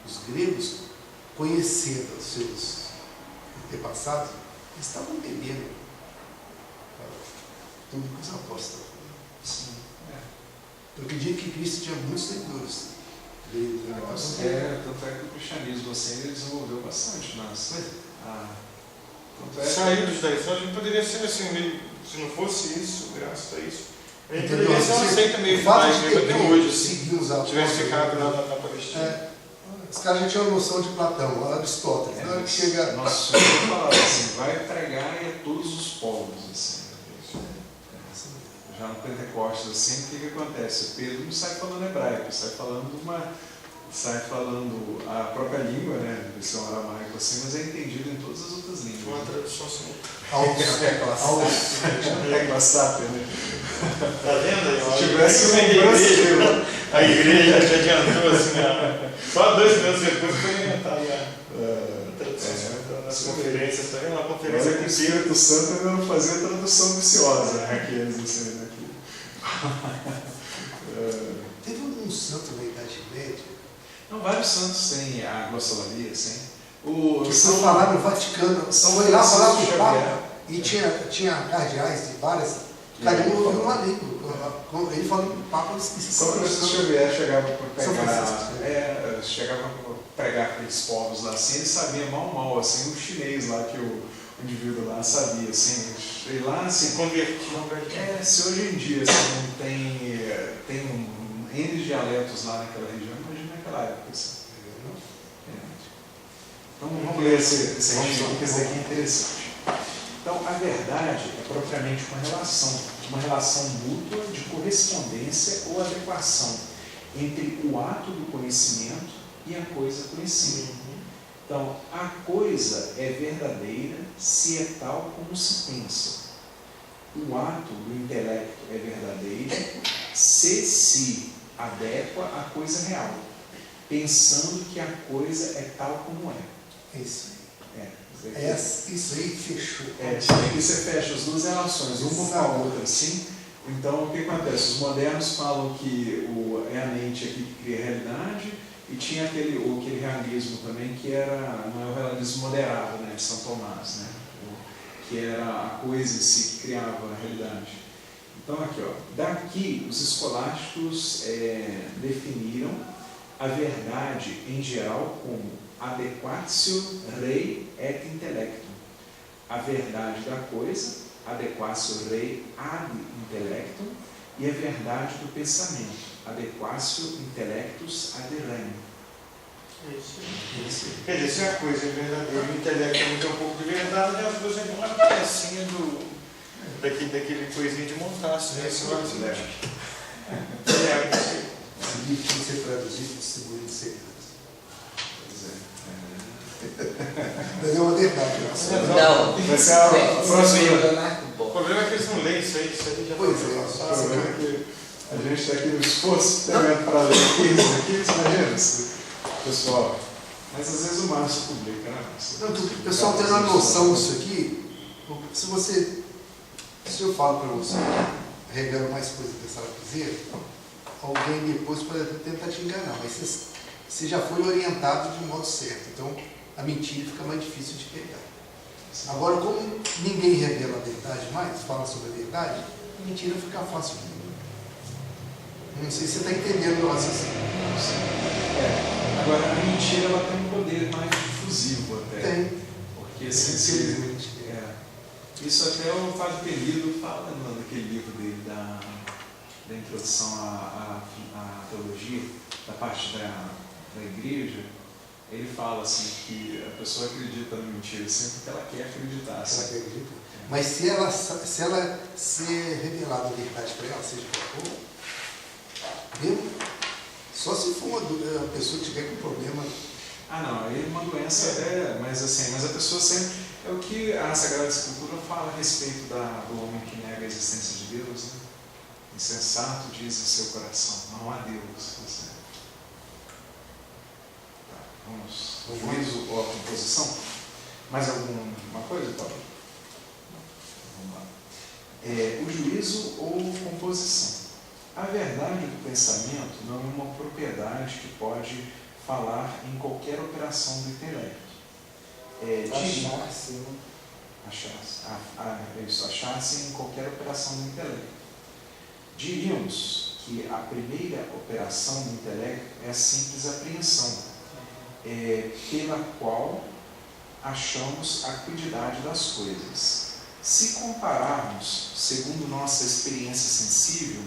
Os gregos, conhecendo os seus antepassados, estavam entendendo tudo que os apóstolos estavam falando. Eu acredito que Cristo tinha muitos seguidores gregos, tanto é que o cristianismo assim, ele desenvolveu bastante Tanto é que- Saídos da história, a gente poderia ser assim, meio, se não fosse isso, graças a isso, a gente Entendeu? poderia ser uma seita meio O fato judaica de ter até hoje, assim, seguir os se tivesse ficado lá na Palestina. Os caras já tinham noção de Platão, Aristóteles. Na hora que chega. Nosso Senhor falava assim, vai pregar a todos os povos, assim. Já no Pentecostes, assim, o que acontece? Pedro não sai falando hebraico, sai falando a própria língua, né? Versão aramaico, assim, mas é entendido em todas as outras Uma línguas. tradução assim. Tecla sápia, né? Tá vendo aí? Se tivesse Ó, a igreja já adiantou assim, só 2 minutos depois foi inventada a tradução nas conferências. Tá vendo? Uma conferência Olha que o com Espírito Santo ainda não fazia tradução viciosa, né? Aqueles assim, aqui. Teve um santo na Idade Média Não, vários santos têm a glossolalia, assim. que foi falar no Vaticano. São Foi lá falar Francisco com o Papa Xavier. e tinha cardeais de várias. Cada um ouviu uma língua. Ele falou com o Papa, eu esqueci São qual era o Francisco santo. Xavier chegava para São pegar, Francisco, chegava para pregar aqueles povos lá assim, ele sabia mal, assim, o chinês lá que o indivíduo lá sabia, assim, ele lá assim, se hoje em dia assim, não tem N dialetos lá naquela região, imagina naquela época, assim. Então vamos ler esse artigo, porque esse aqui é interessante. Então, a verdade é propriamente uma relação mútua de correspondência ou adequação entre o ato do conhecimento e a coisa conhecida. Então, a coisa é verdadeira se é tal como se pensa. O ato do intelecto é verdadeiro se adequa à coisa real, pensando que a coisa é tal como é. Isso Isso aí. Isso aí fechou. isso aqui você fecha as duas relações, uma com a outra, assim. Então, o que acontece? Os modernos falam que é a mente aqui que cria a realidade, e tinha aquele realismo também, que não é o realismo moderado, né, de São Tomás, né, que era a coisa em si que criava a realidade. Então, aqui, ó, daqui os escolásticos definiram a verdade em geral como adequatio rei et intellectum, a verdade da coisa, adequatio rei ad intellectum, e a verdade do pensamento, adequatio intellectus ad rem. Quer dizer, se a coisa é verdadeira, o intelecto é um pouco de verdade, as duas é uma pecinha daquele coisinho de montar-se, né? Esse É difícil ser traduzido e distribuído em segredos. Mas é uma verdade. Não. Vai ser a próxima. O problema é que eles não leem isso aí já Pois foi é. passado. O problema é que a gente está aqui no esforço tremendo para ler aqui, imagina isso, pessoal. Mas às vezes o Márcio publica, né? Não, o pessoal tem uma noção disso aqui. Se eu falo para você, revelo mais coisas dessa lapiseira, alguém depois pode tentar te enganar, mas você já foi orientado de um modo certo. Então, a mentira fica mais difícil de pegar. Agora, como ninguém revela a verdade mais, fala sobre a verdade, a mentira fica fácil de entender. Não sei se você está entendendo o raciocínio. Agora, a mentira ela tem um poder mais difusivo até. Tem. Porque Infelizmente. isso até o Fábio Penido fala naquele livro dele da introdução à teologia, da parte da igreja. Ele fala assim que a pessoa acredita na mentira sempre porque ela quer acreditar. Assim. Mas se ela ser revelada a verdade para ela, seja qual for, mesmo, só se for a pessoa que tiver com problema. Não, aí uma doença mas a pessoa sempre. É o que a Sagrada Escritura fala a respeito do homem que nega a existência de Deus, né? Insensato diz em seu coração, não há Deus. Vamos. Juízo ou a composição? Mais alguma coisa, Paulo? Vamos lá. O juízo ou composição. A verdade do pensamento não é uma propriedade que pode falar em qualquer operação do intelecto. Achar-se em qualquer operação do intelecto. Diríamos que a primeira operação do intelecto é a simples apreensão, pela qual achamos a quididade das coisas. Se compararmos, segundo nossa experiência sensível,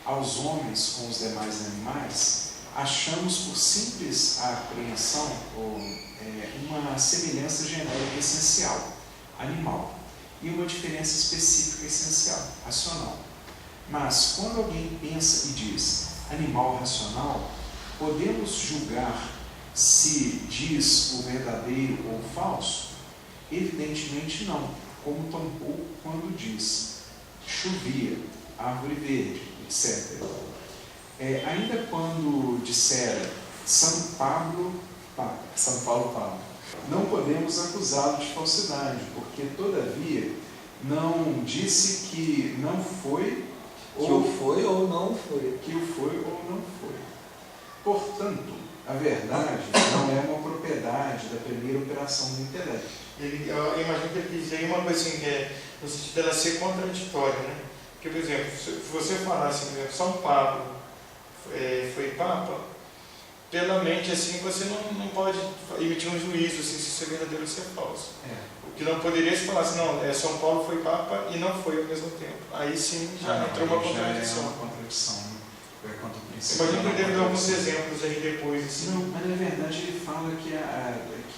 aos homens com os demais animais, achamos por simples apreensão uma semelhança genérica essencial, animal, e uma diferença específica essencial, racional. Mas quando alguém pensa e diz animal racional, podemos julgar se diz o verdadeiro ou o falso? Evidentemente não, como tampouco quando diz chovia, árvore verde, etc. Ainda quando dissera São Paulo, não podemos acusá-lo de falsidade, porque todavia não disse que não foi, Que o foi ou não foi. que o foi ou não foi. Portanto, a verdade não é uma propriedade da primeira operação do intelecto. Eu imagino que ele quis dizer uma coisa assim, que é no sentido dela ser contraditória, né? Porque, por exemplo, se você falasse, por exemplo, São Pablo foi Papa, pela mente assim você não pode emitir um juízo assim, se isso é verdadeiro ou se é falso. O que não poderia se falar assim, não, São Paulo foi Papa e não foi ao mesmo tempo. Aí sim já entrou uma contradição. Já é uma contradição, né? Contra o princípio. Imagino que ele deve dar alguns exemplos aí depois. Assim. Não, mas na verdade ele fala que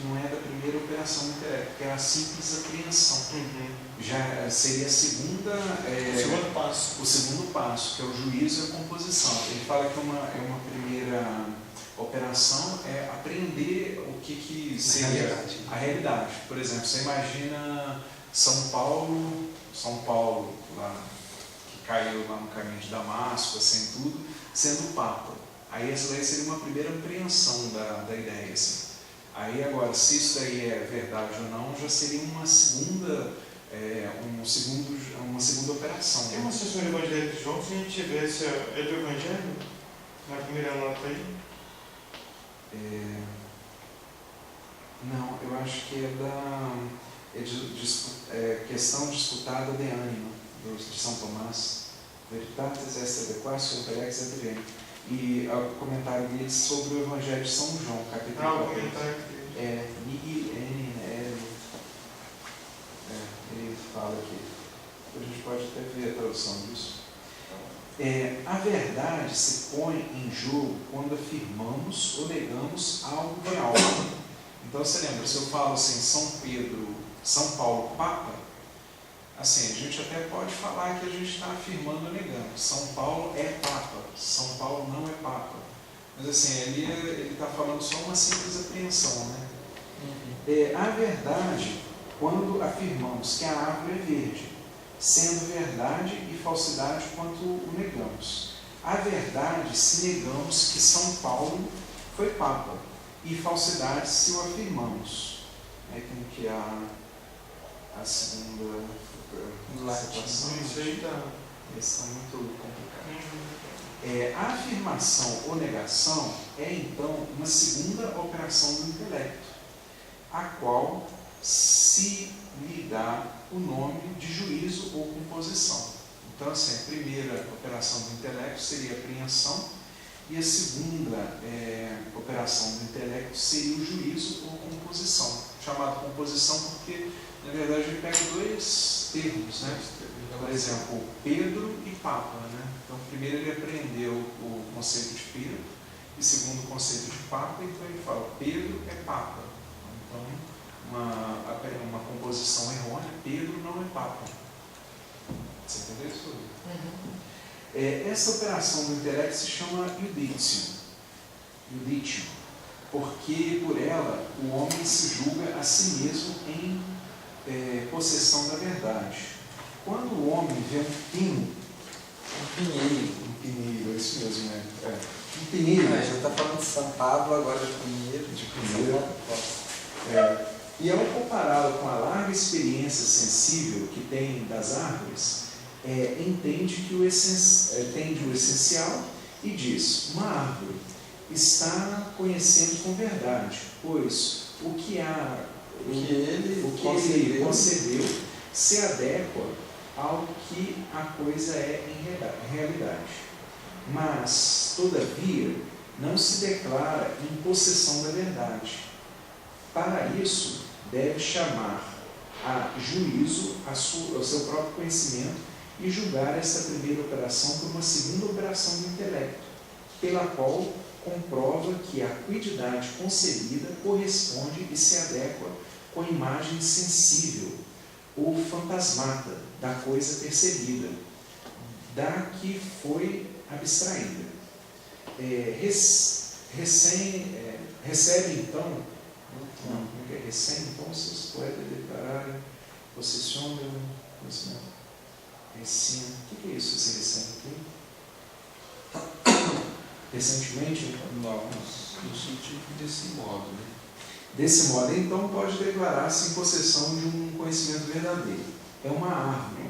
não é da primeira operação do intelecto, que é a simples apreensão. Já seria a segunda, o segundo passo. O segundo passo, que é o juízo e a composição. Ele fala que uma primeira operação é apreender o que seria a realidade. Por exemplo, você imagina São Paulo lá, que caiu lá no caminho de Damasco, assim, tudo, sendo Papa. Aí essa daí seria uma primeira apreensão da ideia, assim. Aí agora, se isso daí é verdade ou não, já seria uma segunda operação. Tem uma sessão de Evangelho de João, se a gente vê se é do Evangelho, na primeira nota aí. Não, eu acho que questão disputada de ânimo, de São Tomás. Veritatis est adequatio intelex et divino. E o comentário dele sobre o Evangelho de São João, capítulo 4. O comentário dele. Ele fala aqui. A gente pode até ver a tradução disso. A verdade se põe em jogo quando afirmamos ou negamos algo de algo. Então você lembra, se eu falo assim, São Paulo Papa, assim, a gente até pode falar que a gente está afirmando ou negando. São Paulo é Papa, São Paulo não é Papa. Mas assim, ali ele está falando só uma simples apreensão, né? A verdade, quando afirmamos que a árvore é verde, sendo verdade e falsidade quanto o negamos. A verdade se negamos que São Paulo foi Papa, e falsidade se o afirmamos. Tem que a segunda situação. Isso aí tá. Essa é muito complicada. A afirmação ou negação é então uma segunda operação do intelecto, a qual se lhe dá o nome de juízo ou composição. Então, assim, a primeira operação do intelecto seria a apreensão, e a segunda operação do intelecto seria o juízo ou composição. Chamado composição porque, na verdade, ele pega dois termos, né? Por exemplo, Pedro e Papa, né? Então, primeiro ele apreendeu o conceito de Pedro, e segundo o conceito de Papa, então ele fala, Pedro é Papa. Então, uma composição errônea, Pedro não é Papa. Você entendeu isso? Essa operação do intelecto se chama judicium, porque por ela o homem se julga a si mesmo em possessão da verdade. Quando o homem vê um pinheiro, é isso mesmo, né? Um pinheiro. Já está falando de São Pablo, agora de pinheiro. E ao compará-lo com a larga experiência sensível que tem das árvores, entende o essencial e diz, uma árvore está conhecendo com verdade, pois o que ele concebeu se adequa ao que a coisa é em realidade. Mas, todavia, não se declara em possessão da verdade. Para isso, deve chamar a juízo o seu próprio conhecimento e julgar esta primeira operação por uma segunda operação do intelecto, pela qual comprova que a acuidade concebida corresponde e se adequa com a imagem sensível ou fantasmata da coisa percebida, da que foi abstraída. Recebe então, então vocês podem declarar possessão do conhecimento. Recém, o que é isso, esse recém aqui? Recentemente? Não, no sentido desse modo, né? Desse modo, então, pode declarar-se em possessão de um conhecimento verdadeiro. É uma árvore,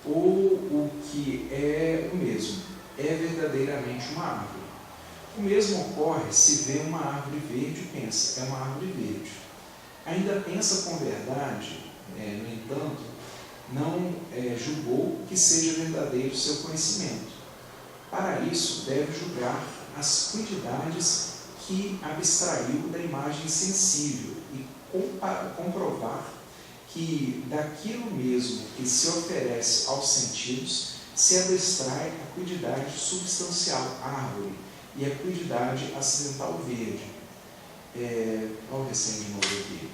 ou o que é o mesmo, é verdadeiramente uma árvore. O mesmo ocorre se vê uma árvore verde e pensa, é uma árvore verde. Ainda pensa com verdade, no entanto, não julgou que seja verdadeiro o seu conhecimento. Para isso, deve julgar as quantidades que abstraiu da imagem sensível e comprovar que daquilo mesmo que se oferece aos sentidos se abstrai a quantidade substancial árvore e a quantidade acidental verde. Olha o recém de novo aqui.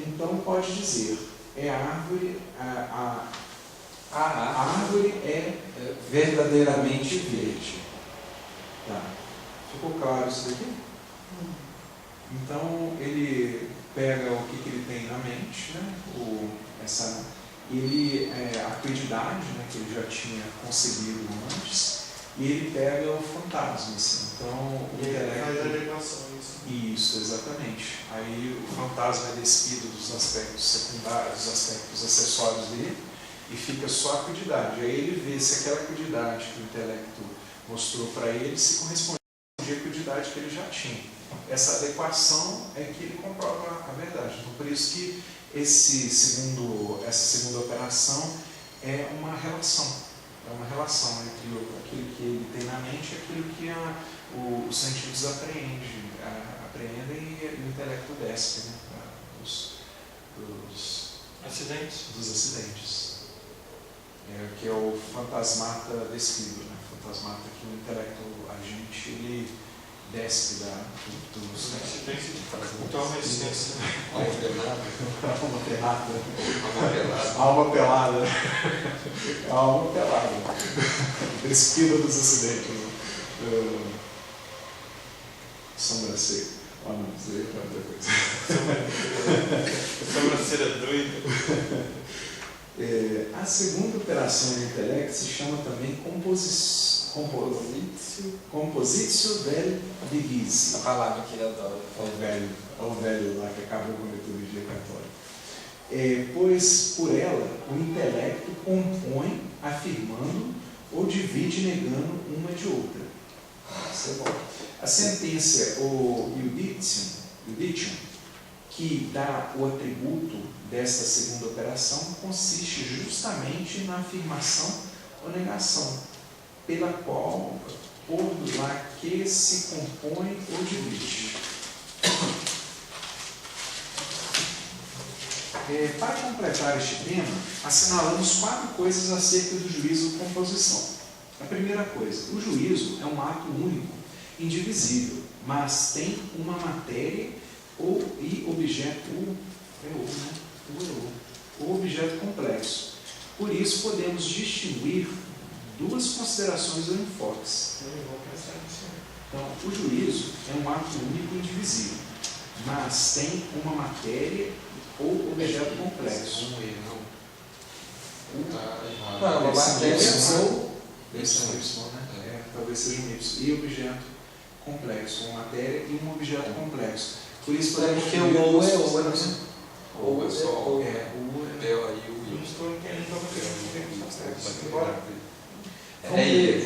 Então pode dizer, árvore, a árvore é verdadeiramente verde. Tá. Ficou claro isso daqui? Então ele pega o que ele tem na mente, né? A quantidade, né, que ele já tinha concebido antes, e ele pega o fantasma. Assim. Então o intelecto faz a adequação. Isso, exatamente. Aí o fantasma é despido dos aspectos secundários, dos aspectos acessórios dele, e fica só a quantidade. Aí ele vê se aquela quantidade que o intelecto mostrou para ele se corresponde à quantidade que ele já tinha. Essa adequação é que ele comprova a verdade. Então, por isso que essa segunda operação é uma relação. É uma relação entre aquilo que ele tem na mente e aquilo que os sentidos apreendem e o intelecto despe, né, dos acidentes. Que é o fantasmata despido, né? Fantasmata que o intelecto agente ele despe dos acidentes de toma essência. Alma pelada. Alma pelada. Despida dos acidentes. Sombra seca. Não, isso aí é outra coisa. Sobrancelha doida. A segunda operação do intelecto se chama também compositio vel divisi. A palavra que ele adora. O velho lá que acabou com a liturgia católica. Pois por ela o intelecto compõe afirmando ou divide negando uma de outra. Isso é bom. A sentença, o judicium, que dá o atributo desta segunda operação, consiste justamente na afirmação ou negação, pela qual, por lá que se compõe ou divide. Para completar este tema, assinalamos 4 coisas acerca do juízo ou composição. A primeira coisa, o juízo é um ato único, indivisível, mas tem uma matéria e objeto, ou objeto complexo. Por isso, podemos distinguir 2 considerações ou enfoques. Então, o juízo é um ato único e indivisível, mas tem uma matéria ou objeto complexo. Não, uma matéria ou... Talvez seja um Y. E objeto complexo, uma matéria e um objeto complexo. Por isso podemos porque o ou é ou, né? Ou é só o aí o Não estou entendendo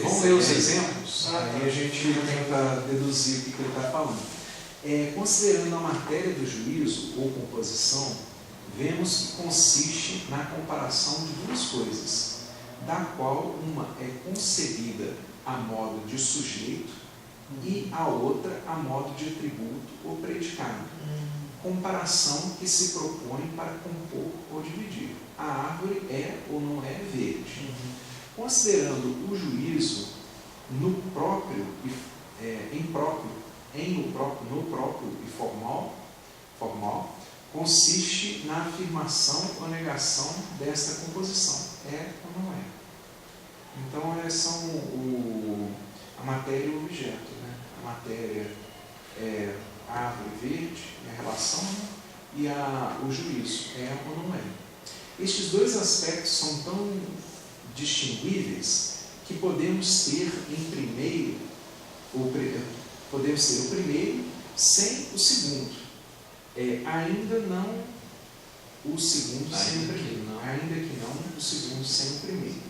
Vamos ver os exemplos, aí a gente tenta deduzir o que ele está falando. Considerando a matéria do juízo ou composição, vemos que consiste na comparação de 2 coisas, da qual uma é concebida a modo de sujeito e a outra a modo de atributo ou predicado. comparação que se propõe para compor ou dividir. A árvore é ou não é verde. Considerando o juízo no próprio e formal, consiste na afirmação ou negação desta composição. É ou não é. Então, são a matéria e o objeto. Né? A matéria é a árvore verde, a relação, né? E o juízo, é ou não é. Estes dois aspectos são tão distinguíveis que podemos ter o primeiro sem o segundo. Ainda não o segundo sem o primeiro. Ainda que não o segundo sem o primeiro.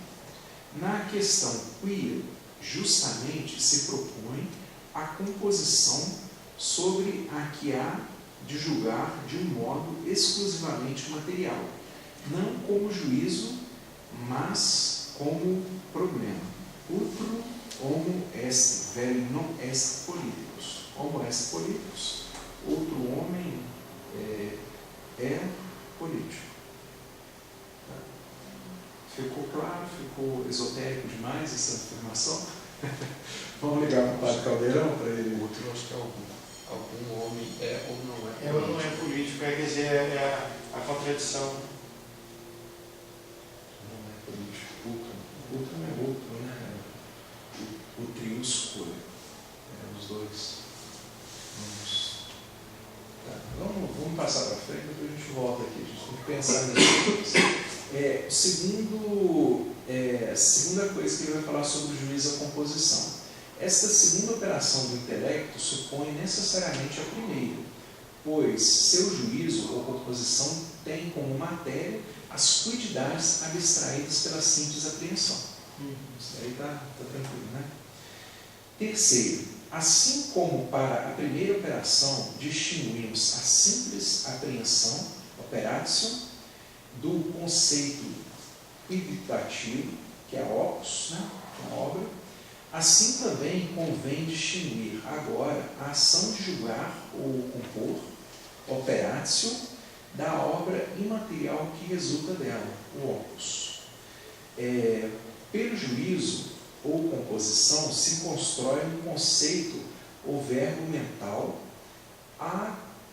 Na questão queer, justamente se propõe a composição sobre a que há de julgar de um modo exclusivamente material, não como juízo, mas como problema. Outro homo est vel non est politicus. Homo est politicus. Outro homem é político. Ficou claro? Ficou esotérico demais essa afirmação? Vamos ligar para o Padre Caldeirão para ele. Outro, acho que é algum homem é ou não é. É ou não é político, quer dizer, é a contradição. Não é político. Outro não é outro, né? O triúsculo. Os dois. Vamos passar para frente, depois a gente volta aqui. A gente tem que pensar nisso. A segunda coisa que ele vai falar sobre o juízo à composição. Esta segunda operação do intelecto supõe necessariamente a primeira, pois seu juízo ou composição tem como matéria as fluidades abstraídas pela simples apreensão. Isso aí está tranquilo, né? Terceiro, assim como para a primeira operação distinguimos a simples apreensão, operatio, do conceito quibitativo, que é opus, né? Que é uma obra, assim também convém distinguir agora a ação de julgar ou compor, operatio, da obra imaterial que resulta dela, o opus. Pelo juízo ou composição se constrói um conceito ou verbo mental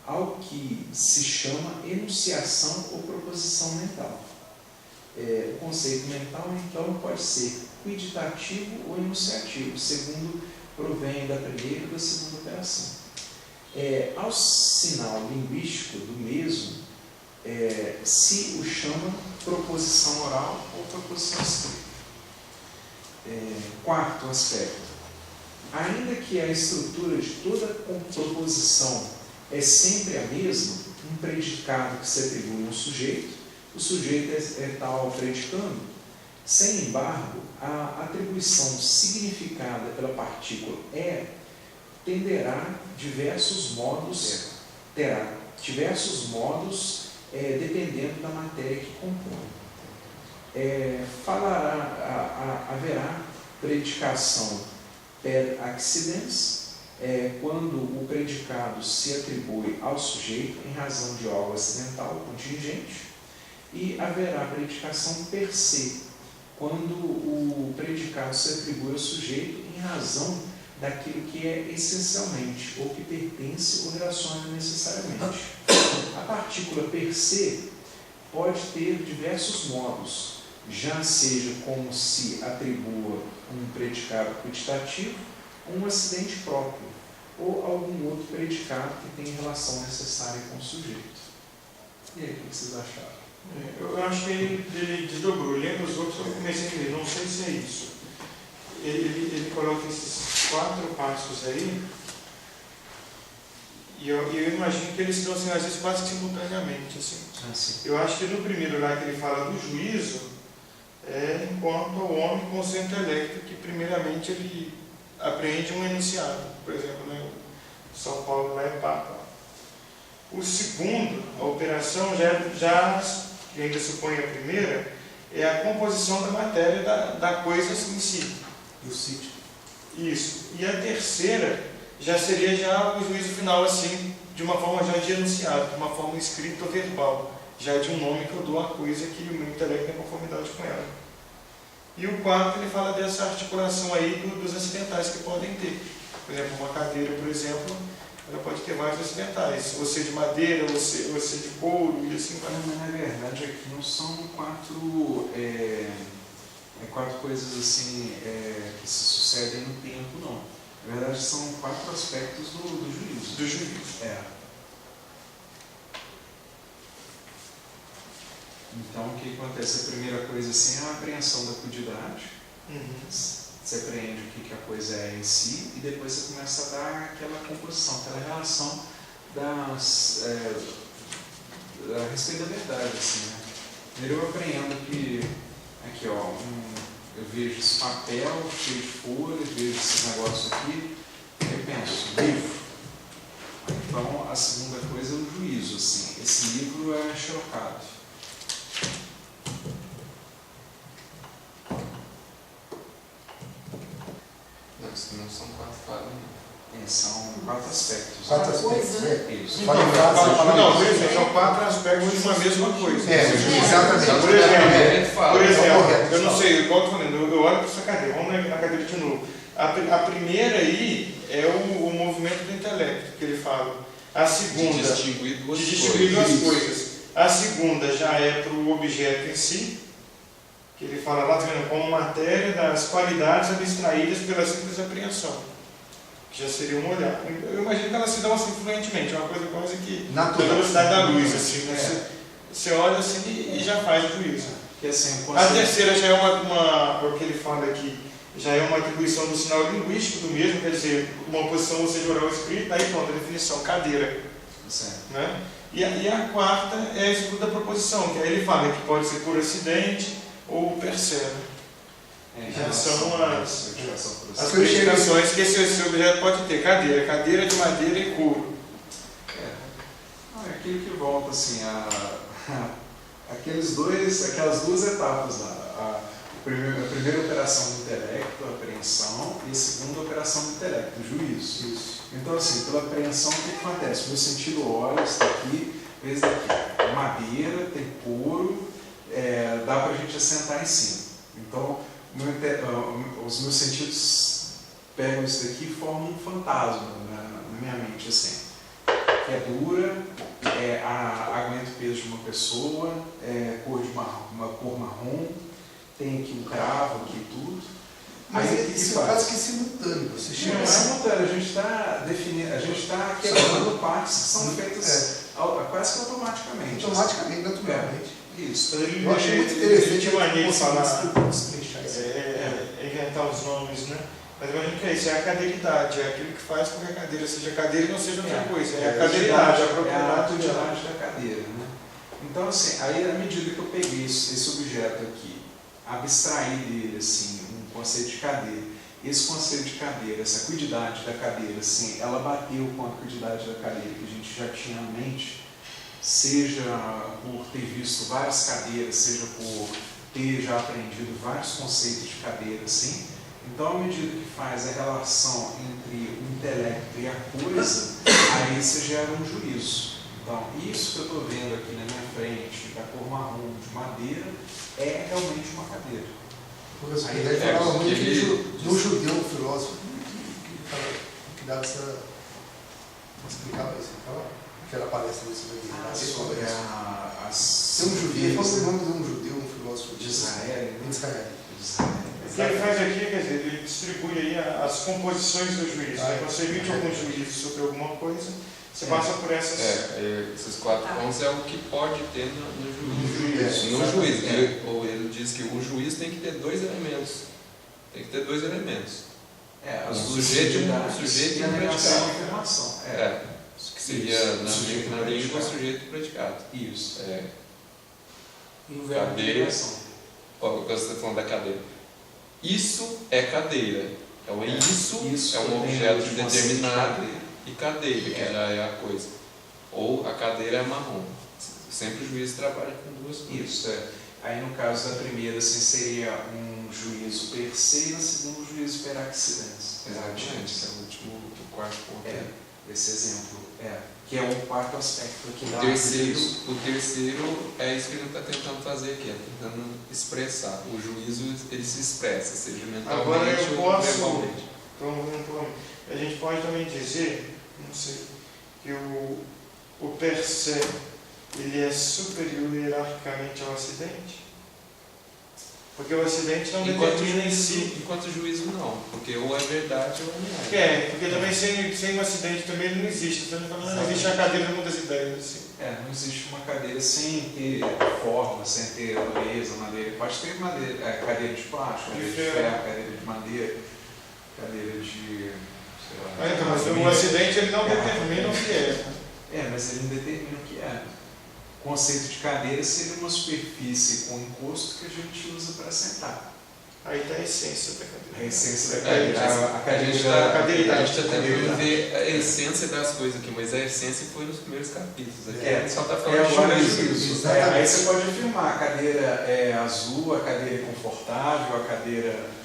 ao que se chama enunciação ou proposição mental. O conceito mental, então, pode ser quiditativo ou enunciativo, segundo provém da primeira ou da segunda operação. Ao sinal linguístico do mesmo, se o chama proposição oral ou proposição escrita. Quarto aspecto. Ainda que a estrutura de toda proposição é sempre a mesma, um predicado que se atribui a um sujeito, o sujeito é tal predicando, sem embargo, a atribuição significada pela partícula terá diversos modos dependendo da matéria que compõe. Haverá predicação per accidens, quando o predicado se atribui ao sujeito em razão de algo acidental, contingente, e haverá predicação per se, quando o predicado se atribui ao sujeito em razão daquilo que é essencialmente, ou que pertence ou relaciona necessariamente. A partícula per se pode ter diversos modos, já seja como se atribua um predicado quantitativo, um acidente próprio, ou algum outro predicado que tenha relação necessária com o sujeito. E aí, o que vocês acharam? Eu acho que ele desdobrou. Lendo os outros, eu comecei a ler, não sei se é isso. Ele coloca esses 4 passos aí, e eu imagino que eles estão assim, às vezes quase simultaneamente. Assim. Eu acho que no primeiro lá que ele fala do juízo, enquanto ao homem com o seu intelecto, que primeiramente ele apreende um enunciado. Por exemplo, né, São Paulo lá é Papa. O segundo, a operação já que ainda supõe a primeira, é a composição da matéria da coisa em si. E o sítio. Isso. E a terceira já seria o juízo final, assim, de uma forma já de enunciado, de uma forma escrita ou verbal, já de um nome que eu dou à coisa que o meu intelecto tem conformidade com ela. E o quarto, ele fala dessa articulação aí dos acidentais que podem ter. Por exemplo, uma cadeira, por exemplo, ela pode ter vários acidentais, ou ser de madeira, ou ser de couro, e assim vai. Mas na verdade aqui não são quatro coisas assim que se sucedem no tempo, não. Na verdade são 4 aspectos do juízo. Do juízo. Então o que acontece? A primeira coisa assim é a apreensão da cuididade. Você apreende o que a coisa é em si e depois você começa a dar aquela composição, aquela relação a respeito da verdade. Assim, né? Primeiro eu apreendo que aqui, ó, eu vejo esse papel cheio de folhas, vejo esse negócio aqui, eu penso, livro. Então a segunda coisa é o juízo. Assim, esse livro é xerocado. Não são 4 falas, não. São 4 aspectos. 4 aspectos, Isso. Pode falar, Não, por exemplo, são 4 aspectos de uma mesma coisa. exatamente. Por exemplo, eu não sei, igual eu estou falando, eu olho para essa cadeira, vamos na cadeira de novo. A primeira aí é o movimento do intelecto, que ele fala. A segunda, de distinguir duas coisas. A segunda já é para o objeto em si, que ele fala lá também como matéria das qualidades abstraídas pela simples apreensão, que já seria um olhar. Eu imagino que elas se dão assim fluentemente, é uma coisa quase que na velocidade da luz, assim, né? Você olha assim e já faz o juízo. Que assim, a terceira já é o que ele fala aqui, já é uma atribuição do sinal linguístico do mesmo, quer dizer, uma posição ou seja oral ou escrita, aí pronto, a definição, cadeira. Né? E a quarta é a estudo da proposição, que aí ele fala que pode ser por acidente ou percebe. Já são as predicações que esse objeto pode ter. Cadeira de madeira e couro. É aquilo que volta assim, aquelas 2 etapas lá. A primeira operação do intelecto, a apreensão, e a segunda operação do intelecto, o juízo. Isso. Então, assim, pela apreensão, o que acontece? O meu sentido olha, isso daqui, esse daqui, madeira, tem couro, dá para a gente assentar em cima. Então, os meus sentidos pegam isso daqui e formam um fantasma na minha mente, assim, que é dura, aguenta o peso de uma pessoa, cor de uma cor marrom, tem aqui um cravo, aqui tudo. Mas isso é quase que simultâneo. Você chega não é simultâneo, a gente está definindo, a gente está quebrando partes que são feitas quase que automaticamente. Automaticamente, naturalmente. Isso. Eu achei muito interessante a maneira de falar, isso. inventar os nomes, né? Mas eu imagino que é isso, é a cadeiridade, é aquilo que faz com que a cadeira seja cadeira e não seja outra coisa. É a cadeiridade, a propriedade da cadeira, né? Então, assim, aí à medida que eu peguei esse objeto aqui, abstraí dele, assim, um conceito de cadeira, esse conceito de cadeira, essa cuididade da cadeira, assim, ela bateu com a cuididade da cadeira que a gente já tinha na mente, seja por ter visto várias cadeiras, seja por ter já aprendido vários conceitos de cadeira, assim. Então, à medida que faz a relação entre o intelecto e a coisa, aí você gera um juízo. Então, isso que eu estou vendo aqui na minha frente, da cor marrom de madeira, é realmente uma cadeira. O professor Guilherme falava muito do judeu, um filósofo, que dava essa... explicava isso, que era palestra desse daqui. Tem um judeu, qual é o nome de um judeu, um filósofo de Israel? O que ele faz aqui, quer dizer, ele distribui aí as composições do juízo. Você emite algum juízo sobre alguma coisa, você passa por essas... esses 4 pontos é o que pode ter no juízo. No juízo. Ele diz que o juiz tem que ter 2 elementos. Tem que ter 2 elementos. O sujeito e o predicado. Informação. Que seria na língua o sujeito e o predicado. Isso. E o verbo de cadeira. Você está falando da cadeira. Isso é cadeira. Então, isso é um objeto determinado e cadeira, que já é a coisa. Ou a cadeira é marrom. Sempre o juiz trabalha com 2 coisas. Isso, Aí, no caso da primeira, assim, seria um juízo per se, e na segunda, um juízo per accidentes. Exatamente, que é o último, o 4º ponto. esse exemplo. Que é um quarto aspecto aqui da O terceiro é isso que ele está tentando fazer aqui, tentando expressar. O juízo, ele se expressa, seja mentalmente Agora eu ou posso, verbalmente. então, a gente pode também dizer, não sei, que o per se, ele é superior hierarquicamente ao acidente? Porque o acidente não determina em si. Enquanto juízo não, porque ou é verdade ou não é. Porque também sem um acidente também ele não existe. Então, não existe a cadeira de muitas ideias. Assim. Não existe uma cadeira sem ter forma, sem ter beleza, madeira. Pode ter madeira, cadeira de plástico, cadeira de ferro, cadeira de madeira, cadeira de... sei lá, Então, mas o acidente ele não determina o que é. mas ele não determina o que é. O conceito de cadeira seria uma superfície com encosto que a gente usa para sentar. Aí está a essência da cadeira. A essência da cadeira. A gente está tentando ver a essência das coisas aqui, mas a essência foi nos primeiros capítulos. Aqui a gente só está falando agora de juízo. Aí você pode afirmar, a cadeira é azul, a cadeira é confortável, a cadeira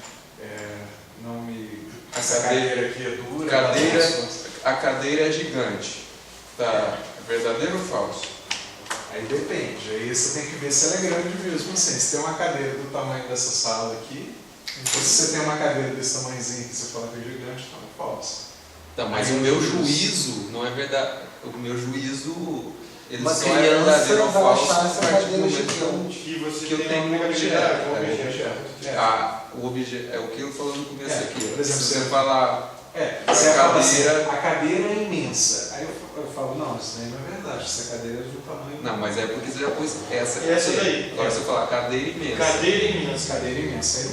essa cadeira aqui é dura. A cadeira é gigante. Tá, é verdadeiro ou falso? Aí depende, aí você tem que ver se ela é grande mesmo assim. Se tem uma cadeira do tamanho dessa sala aqui, ou se você tem uma cadeira desse tamanhozinho que você fala que é gigante, então é falso. Tá, mas o meu juízo não é verdade. O meu juízo, ele Uma só é criança verdadeiro ou vai falso achar a essa partir do cadeira momento gigante. Que você que eu tem tenho uma um objeto. É. O objeto é o que eu falou no começo aqui. Por exemplo, se você falar você fala assim, cadeira- a cadeira é imensa. Aí eu falo, não, isso daí não é verdade, essa cadeira é do tamanho. Não, mas é porque você já pôs essa Essa cadeira. daí. Agora você falar cadeira imensa. Cadeira imensa. Cadeira imensa.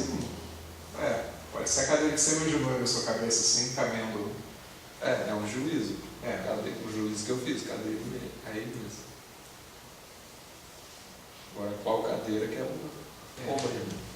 Aí pode ser a cadeira que você imaginou na sua cabeça, assim, cabendo. É um juízo. É. O juízo que eu fiz, cadeira imensa. Agora qual cadeira que é uma obra?